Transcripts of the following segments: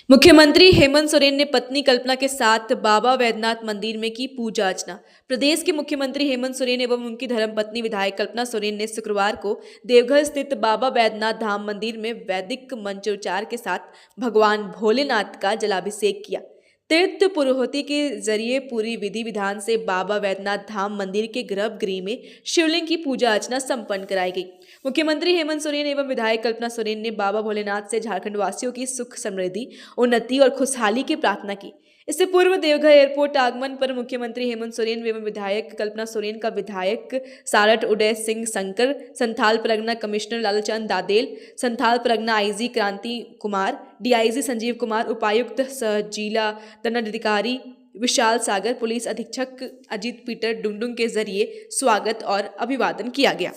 मुख्यमंत्री हेमंत सोरेन ने पत्नी कल्पना के साथ बाबा वैद्यनाथ मंदिर में की पूजा अर्चना। प्रदेश के मुख्यमंत्री हेमंत सोरेन एवं उनकी धर्मपत्नी विधायक कल्पना सोरेन ने शुक्रवार को देवघर स्थित बाबा वैद्यनाथ धाम मंदिर में वैदिक मंत्रोच्चार के साथ भगवान भोलेनाथ का जलाभिषेक किया। तीर्थ पुरोहिती के जरिए पूरी विधि विधान से बाबा वैद्यनाथ धाम मंदिर के गर्भगृह में शिवलिंग की पूजा अर्चना संपन्न कराई गई। मुख्यमंत्री हेमंत सोरेन एवं विधायक कल्पना सोरेन ने बाबा भोलेनाथ से झारखंड वासियों की सुख समृद्धि, उन्नति और खुशहाली की प्रार्थना की। इससे पूर्व देवघर एयरपोर्ट आगमन पर मुख्यमंत्री हेमंत सोरेन एवं विधायक कल्पना सोरेन का विधायक सारठ उदय सिंह शंकर, संथाल परगना कमिश्नर लालचंद दादेल, संथाल परगना आईजी क्रांति कुमार, डीआईजी संजीव कुमार, उपायुक्त सह जिला दंडाधिकारी विशाल सागर, पुलिस अधीक्षक अजीत पीटर डुंडुंग के जरिए स्वागत और अभिवादन किया गया।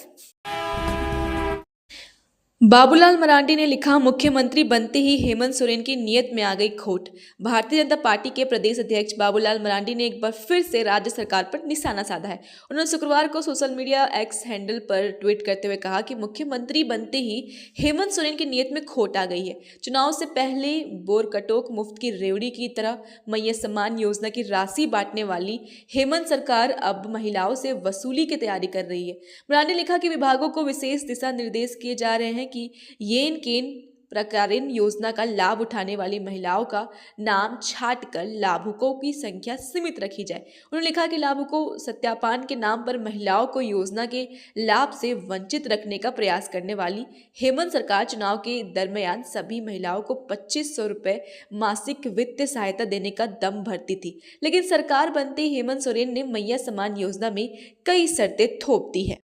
बाबूलाल मरांडी ने लिखा, मुख्यमंत्री बनते ही हेमंत सोरेन की नीयत में आ गई खोट। भारतीय जनता पार्टी के प्रदेश अध्यक्ष बाबूलाल मरांडी ने एक बार फिर से राज्य सरकार पर निशाना साधा है। उन्होंने शुक्रवार को सोशल मीडिया एक्स हैंडल पर ट्वीट करते हुए कहा कि मुख्यमंत्री बनते ही हेमंत सोरेन की नीयत में खोट आ गई है। चुनाव से पहले बोरकटोक मुफ्त की रेवड़ी की तरह मैया सम्मान योजना की राशि बांटने वाली हेमंत सरकार अब महिलाओं से वसूली की तैयारी कर रही है। मरांडी ने लिखा कि विभागों को विशेष दिशा निर्देश किए जा रहे हैं कि येन केन प्रकारीन योजना का लाभ उठाने वाली महिलाओं का नाम छांटकर लाभुकों की संख्या सीमित रखी जाए। उन्होंने लिखा कि लाभुकों सत्यापन के नाम पर महिलाओं को योजना के लाभ से वंचित रखने का प्रयास करने वाली हेमंत सरकार चुनाव के दरमियान सभी महिलाओं को 2500 रुपए मासिक वित्तीय सहायता देने का दम भरती थी, लेकिन सरकार बनते ही हेमंत सोरेन ने मैया सम्मान योजना में कई शर्तें थोप दी है।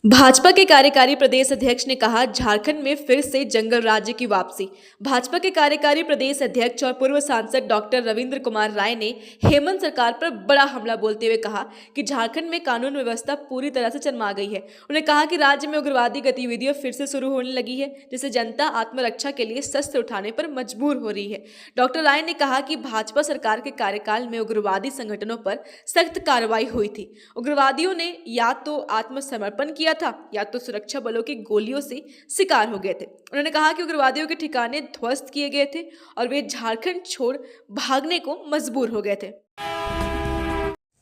भाजपा के कार्यकारी प्रदेश अध्यक्ष ने कहा, झारखंड में फिर से जंगल राज्य की वापसी। भाजपा के कार्यकारी प्रदेश अध्यक्ष और पूर्व सांसद डॉक्टर रविंद्र कुमार राय ने हेमंत सरकार पर बड़ा हमला बोलते हुए कहा कि झारखंड में कानून व्यवस्था पूरी तरह से चरमरा गई है। उन्होंने कहा कि राज्य में उग्रवादी गतिविधियां फिर से शुरू होने लगी है, जिससे जनता आत्मरक्षा के लिए शस्त्र उठाने पर मजबूर हो रही है। डॉक्टर राय ने कहा कि भाजपा सरकार के कार्यकाल में उग्रवादी संगठनों पर सख्त कार्रवाई हुई थी। उग्रवादियों ने या तो आत्मसमर्पण किया था या तो सुरक्षा बलों की गोलियों से शिकार हो गए थे। उन्होंने कहा कि उग्रवादियों के ठिकाने ध्वस्त किए गए थे और वे झारखंड छोड़ भागने को मजबूर हो गए थे।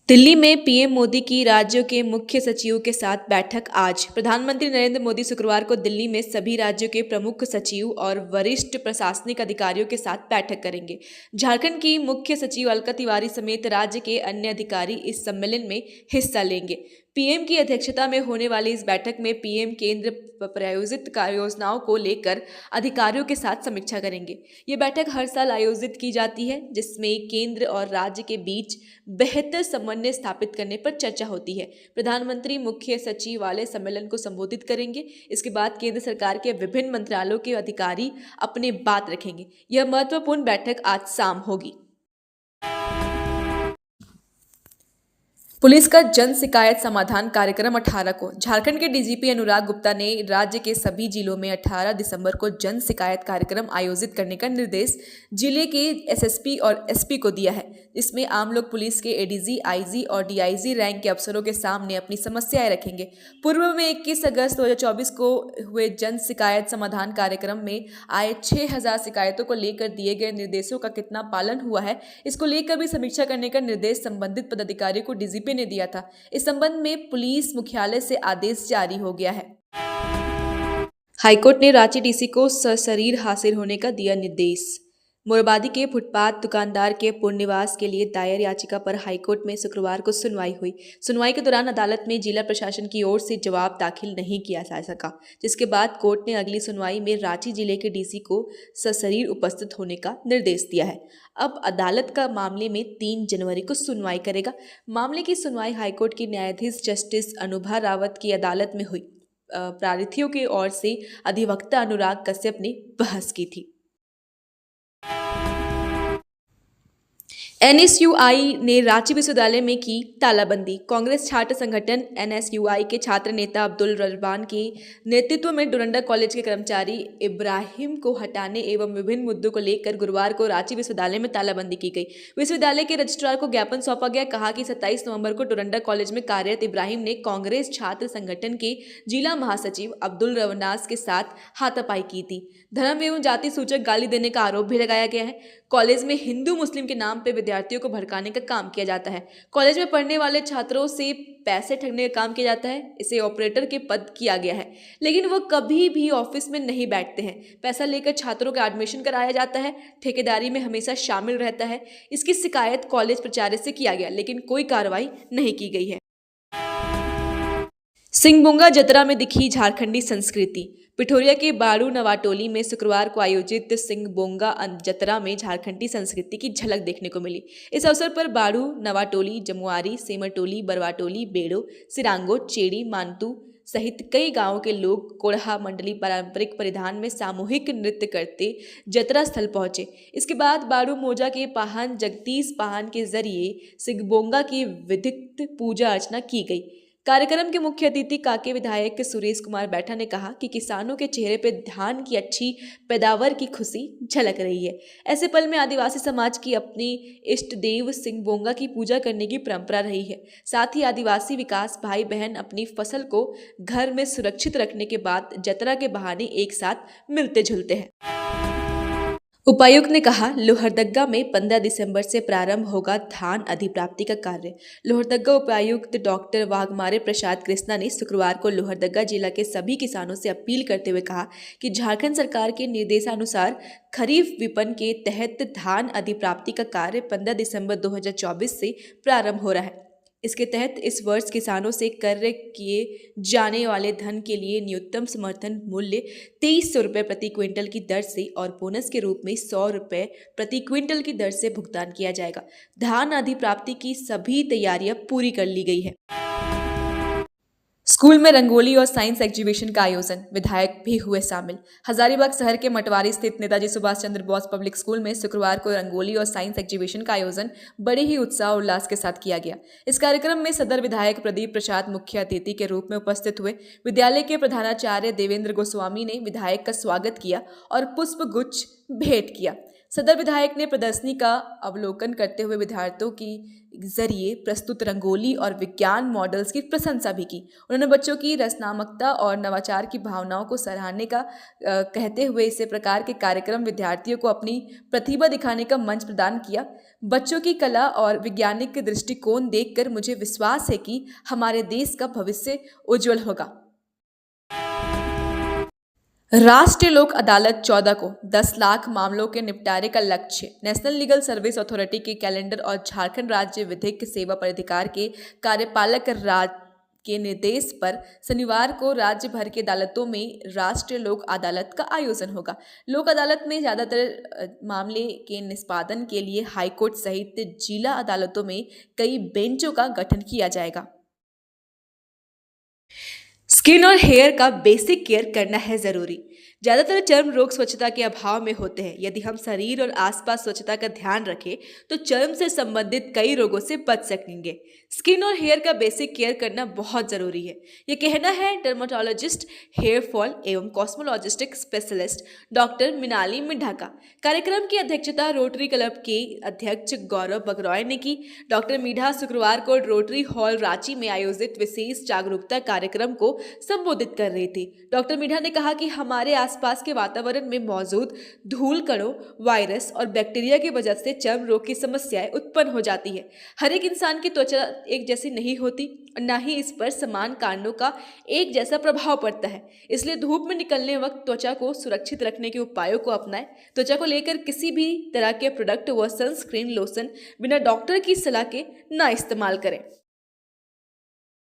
दिल्ली में पीएम मोदी की राज्यों के मुख्य सचिवों के साथ बैठक आज। प्रधानमंत्री नरेंद्र मोदी शुक्रवार को दिल्ली में सभी राज्यों के प्रमुख सचिव और वरिष्ठ प्रशासनिक अधिकारियों के साथ बैठक करेंगे। झारखंड की मुख्य सचिव अलका तिवारी समेत राज्य के अन्य अधिकारी इस सम्मेलन में हिस्सा लेंगे। पीएम की अध्यक्षता में होने वाली इस बैठक में पीएम केंद्र प्रायोजित कार्य योजनाओं को लेकर अधिकारियों के साथ समीक्षा करेंगे। ये बैठक हर साल आयोजित की जाती है, जिसमें केंद्र और राज्य के बीच बेहतर समन्वय स्थापित करने पर चर्चा होती है। प्रधानमंत्री मुख्य सचिव वाले सम्मेलन को संबोधित करेंगे। इसके बाद केंद्र सरकार के विभिन्न मंत्रालयों के अधिकारी अपने बात रखेंगे। यह महत्वपूर्ण बैठक आज शाम होगी। पुलिस का जन शिकायत समाधान कार्यक्रम 18 को। झारखंड के डीजीपी अनुराग गुप्ता ने राज्य के सभी जिलों में 18 दिसंबर को जन शिकायत कार्यक्रम आयोजित करने का निर्देश जिले के एसएसपी और एसपी को दिया है। इसमें आम लोग पुलिस के एडीजी, आईजी और डीआईजी रैंक के अफसरों के सामने अपनी समस्याएं रखेंगे। पूर्व में 21 अगस्त 2024 को हुए जन शिकायत समाधान कार्यक्रम में आए 6000 शिकायतों को लेकर दिए गए निर्देशों का कितना पालन हुआ है, इसको लेकर भी समीक्षा करने का निर्देश संबंधित पदाधिकारी को डीजीपी ने दिया था। इस संबंध में पुलिस मुख्यालय से आदेश जारी हो गया है। हाईकोर्ट ने रांची डीसी को सशरीर हाजिर होने का दिया निर्देश। मोरबादी के फुटपाथ दुकानदार के पुनर्निवास के लिए दायर याचिका पर हाईकोर्ट में शुक्रवार को सुनवाई हुई। सुनवाई के दौरान अदालत में जिला प्रशासन की ओर से जवाब दाखिल नहीं किया जा सका, जिसके बाद कोर्ट ने अगली सुनवाई में रांची जिले के डीसी को सशरीर उपस्थित होने का निर्देश दिया है। अब अदालत का मामले में 3 जनवरी को सुनवाई करेगा। मामले की सुनवाई हाईकोर्ट की न्यायाधीश जस्टिस अनुभा रावत की अदालत में हुई। प्रार्थियों की ओर से अधिवक्ता अनुराग कश्यप ने बहस की थी। एनएसयूआई ने रांची विश्वविद्यालय में की तालाबंदी। कांग्रेस छात्र संगठन एनएसयूआई के छात्र नेता अब्दुल रजबान के नेतृत्व में डोरंडा कॉलेज के कर्मचारी इब्राहिम को हटाने एवं विभिन्न मुद्दों को लेकर गुरुवार को रांची विश्वविद्यालय में तालाबंदी की गई। विश्वविद्यालय के रजिस्ट्रार को ज्ञापन सौंपा गया। कहा कि 27 नवंबर को डोरंडा कॉलेज में कार्यरत इब्राहिम ने कांग्रेस छात्र संगठन के जिला महासचिव अब्दुल रवनास के साथ हाथापाई की थी। धर्म एवं जाति सूचक गाली देने का आरोप भी लगाया गया है। कॉलेज में हिंदू मुस्लिम के नाम पर विद्यार्थियों को भड़काने का काम किया जाता है। कॉलेज में पढ़ने वाले छात्रों से पैसे ठगने का काम किया जाता है। इसे ऑपरेटर के पद किया गया है, लेकिन वो कभी भी ऑफिस में नहीं बैठते हैं। पैसा लेकर छात्रों का एडमिशन कराया जाता है। ठेकेदारी में हमेशा शामिल रहता है। इसकी शिकायत कॉलेज प्राचार्य से किया गया, लेकिन कोई कार्रवाई नहीं की गई है। सिंहबोंगा जतरा में दिखी झारखंडी संस्कृति। पिठोरिया के बाड़ू नवाटोली में शुक्रवार को आयोजित सिंहबोंगा जतरा में झारखंडी संस्कृति की झलक देखने को मिली। इस अवसर पर बाड़ू नवाटोली, जमुआरी, सेमरटोली, बरवाटोली, बेड़ो, सिरांगो, चेड़ी, मानतू सहित कई गांवों के लोग कोढ़ा मंडली पारंपरिक परिधान में सामूहिक नृत्य करते जतरा स्थल पहुंचे। इसके बाद बाड़ू मोजा के पाहन जगदीश पाहन के जरिए सिंहबोंगा की विधिवत पूजा अर्चना की गई। कार्यक्रम के मुख्य अतिथि काके विधायक सुरेश कुमार बैठा ने कहा कि किसानों के चेहरे पर धान की अच्छी पैदावार की खुशी झलक रही है। ऐसे पल में आदिवासी समाज की अपनी इष्ट देव सिंहबोंगा की पूजा करने की परंपरा रही है। साथ ही आदिवासी विकास भाई बहन अपनी फसल को घर में सुरक्षित रखने के बाद जतरा के बहाने एक साथ मिलते जुलते हैं। उपायुक्त ने कहा, लोहरदग्गा में 15 दिसंबर से प्रारंभ होगा धान अधिप्राप्ति का कार्य। लोहरदग्गा उपायुक्त डॉक्टर वाघमारे प्रसाद कृष्णा ने शुक्रवार को लोहरदग्गा जिला के सभी किसानों से अपील करते हुए कहा कि झारखंड सरकार के निर्देशानुसार खरीफ विपणन के तहत धान अधिप्राप्ति का कार्य 15 दिसंबर 2024 से प्रारंभ हो रहा है। इसके तहत इस वर्ष किसानों से क्रय किए जाने वाले धन के लिए न्यूनतम समर्थन मूल्य 2300 रुपये प्रति क्विंटल की दर से और बोनस के रूप में 100 रुपये प्रति क्विंटल की दर से भुगतान किया जाएगा। धान अधिप्राप्ति की सभी तैयारियां पूरी कर ली गई है। स्कूल में रंगोली और साइंस एग्जीबिशन का आयोजन, विधायक भी हुए शामिल। हजारीबाग शहर के मटवारी स्थित नेताजी सुभाष चंद्र बोस पब्लिक स्कूल में शुक्रवार को रंगोली और साइंस एग्जीबिशन का आयोजन बड़े ही उत्साह और उल्लास के साथ किया गया। इस कार्यक्रम में सदर विधायक प्रदीप प्रसाद मुख्य अतिथि के रूप में उपस्थित हुए। विद्यालय के प्रधानाचार्य देवेंद्र गोस्वामी ने विधायक का स्वागत किया और पुष्प गुच्छ भेंट किया। सदर विधायक ने प्रदर्शनी का अवलोकन करते हुए विद्यार्थियों की जरिए प्रस्तुत रंगोली और विज्ञान मॉडल्स की प्रशंसा भी की। उन्होंने बच्चों की रचनात्मकता और नवाचार की भावनाओं को सराहने का कहते हुए इस प्रकार के कार्यक्रम विद्यार्थियों को अपनी प्रतिभा दिखाने का मंच प्रदान किया। बच्चों की कला और वैज्ञानिक दृष्टिकोण देखकर मुझे विश्वास है कि हमारे देश का भविष्य उज्जवल होगा। राष्ट्रीय लोक अदालत 14 को 10 लाख मामलों के निपटारे का लक्ष्य। नेशनल लीगल सर्विस अथॉरिटी के कैलेंडर और झारखंड राज्य विधिक सेवा प्राधिकार के कार्यपालक के निर्देश पर शनिवार को राज्य भर की अदालतों में राष्ट्रीय लोक अदालत का आयोजन होगा। लोक अदालत में ज्यादातर मामले के निष्पादन के लिए हाईकोर्ट सहित जिला अदालतों में कई बेंचों का गठन किया जाएगा। स्किन और हेयर का बेसिक केयर करना है जरूरी। ज्यादातर चर्म रोग स्वच्छता के अभाव में होते हैं। यदि हम शरीर और आसपास स्वच्छता का ध्यान रखें तो चर्म से संबंधित कई रोगों से बच सकेंगे। स्किन और हेयर का बेसिक केयर करना बहुत जरूरी है, ये कहना है डर्मेटोलॉजिस्ट, हेयर फॉल एवं कॉस्मोलॉजिस्टिक स्पेशलिस्ट डॉक्टर मिनाली मिड्ढा का। कार्यक्रम की अध्यक्षता रोटरी क्लब के अध्यक्ष गौरव बगरॉय ने की। डॉक्टर मिड्ढा शुक्रवार को रोटरी हॉल रांची में आयोजित विशेष जागरूकता कार्यक्रम को संबोधित कर रही थी। डॉक्टर मिड्ढा ने कहा कि हमारे आसपास के वातावरण में मौजूद धूल कणों, वायरस और बैक्टीरिया की वजह से चर्म रोग की समस्याएं उत्पन्न हो जाती है। हर एक इंसान की त्वचा एक जैसी नहीं होती और न ही इस पर समान कारणों का एक जैसा प्रभाव पड़ता है। इसलिए धूप में निकलने वक्त त्वचा को सुरक्षित रखने के उपायों को अपनाएं। त्वचा को लेकर किसी भी तरह के प्रोडक्ट व सनस्क्रीन लोशन बिना डॉक्टर की सलाह के ना इस्तेमाल करें।